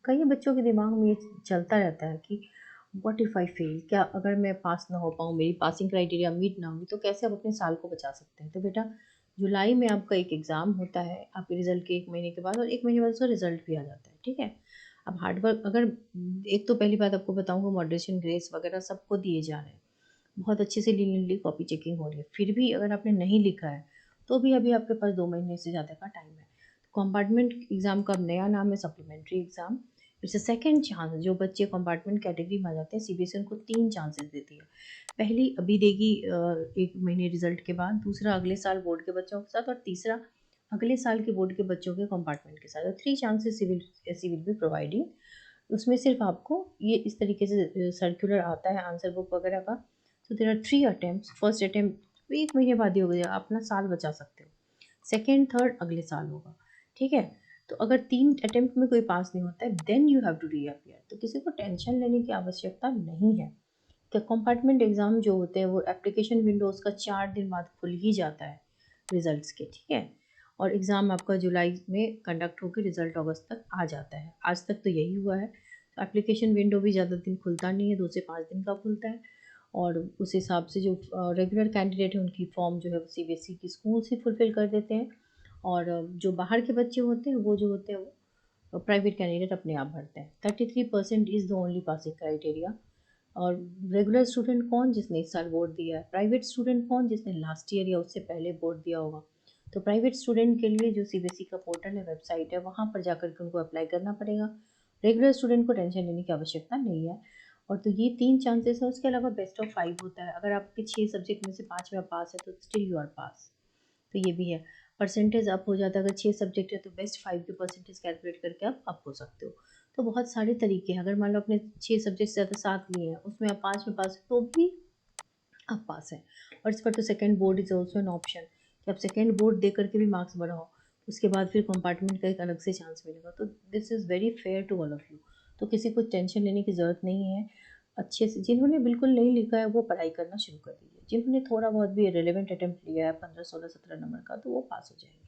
कई बच्चों के दिमाग में ये चलता रहता है कि व्हाट इफ़ आई फेल, क्या अगर मैं पास ना हो पाऊँ, मेरी पासिंग क्राइटेरिया मीट ना हुई तो कैसे आप अपने साल को बचा सकते हैं। तो बेटा, जुलाई में आपका एक एग्ज़ाम होता है, आपके रिज़ल्ट के 1 महीने के बाद, और 1 महीने बाद उसका रिज़ल्ट भी आ जाता है, ठीक है? अब हार्ड वर्क अगर एक तो पहली बात आपको बताऊँगा, मॉडरेशन, ग्रेस वगैरह सबको दिए जा रहे हैं। बहुत अच्छे से लीनियरली कॉपी चेकिंग हो रही है। फिर भी अगर आपने नहीं लिखा है, तो भी अभी आपके पास 2 महीने से ज़्यादा का टाइम है। कंपार्टमेंट एग्ज़ाम का अब नया नाम है supplementary exam. It's a second chance. जो बच्चे कंपार्टमेंट कैटेगरी में आ जाते हैं, सीबीएसई उनको 3 चांसेस देती है। पहली अभी देगी 1 महीने रिज़ल्ट के बाद, दूसरा अगले साल बोर्ड के बच्चों के साथ, और तीसरा अगले साल के बोर्ड के बच्चों के कंपार्टमेंट के साथ। तो 3 chances she will be providing. उसमें सिर्फ़ आपको ये इस तरीके से सर्कुलर आता है आंसर बुक वगैरह का। So there are 3 attempts. First attempt 1 महीने बाद ही हो गया, आप अपना साल बचा सकते हो। सेकंड, थर्ड अगले साल होगा, ठीक है? तो अगर 3 अटेम्प्ट में कोई पास नहीं होता है, then you have to reappear. तो किसी को टेंशन लेने की आवश्यकता नहीं है। तो कंपार्टमेंट एग्ज़ाम जो होते हैं वो एप्लीकेशन विंडोज़ का 4 दिन बाद खुल ही जाता है रिज़ल्ट्स के, ठीक है? और एग्ज़ाम आपका जुलाई में कंडक्ट होके रिज़ल्ट अगस्त तक आ जाता है। आज तक तो यही हुआ है। तो एप्लीकेशन विंडो भी ज़्यादा दिन खुलता नहीं है, 2 से 5 दिन का खुलता है। और उस हिसाब से जो रेगुलर कैंडिडेट है उनकी फॉर्म जो है वो सीबीएसई की स्कूल से फुलफ़िल कर देते हैं। और जो बाहर के बच्चे होते हैं वो जो होते हैं वो प्राइवेट कैंडिडेट अपने आप भरते हैं। 33% is the only passing criteria. और रेगुलर स्टूडेंट कौन, जिसने इस साल बोर्ड दिया है, प्राइवेट स्टूडेंट कौन, जिसने लास्ट ईयर या उससे पहले बोर्ड दिया होगा। तो प्राइवेट स्टूडेंट के लिए जो सीबीएसई का पोर्टल है, वेबसाइट है, वहाँ पर जाकर के उनको अप्लाई करना पड़ेगा। रेगुलर स्टूडेंट को टेंशन लेने की आवश्यकता नहीं है। और तो ये 3 चांसेस है। उसके अलावा बेस्ट ऑफ 5 होता है। अगर आपके 6 सब्जेक्ट में से 5 में पास है तो स्टिल यू आर पास। तो ये भी है। परसेंटेज अप हो जाता है, अगर 6 सब्जेक्ट है तो बेस्ट 5 के परसेंटेज कैलकुलेट करके आप अप हो सकते हो। तो बहुत सारे तरीके हैं। अगर मान लो आपने 6 सब्जेक्ट से ज़्यादा 7 लिए हैं, उसमें आप 5 में पास हैं, तो भी आप पास हैं। और इस पर तो second board is also an option, कि आप सेकंड बोर्ड दे करके भी मार्क्स बढ़ाओ। उसके बाद फिर कंपार्टमेंट का एक अलग से चांस मिलेगा। तो this is very fair to all of you. तो किसी को टेंशन लेने की ज़रूरत नहीं है। अच्छे से जिन्होंने बिल्कुल नहीं लिखा है वो पढ़ाई करना शुरू कर दीजिए। जिन्होंने थोड़ा बहुत भी रिलेवेंट अटेम्प्ट लिया है 15, 16, 17 नंबर का, तो वो पास हो जाएँगे।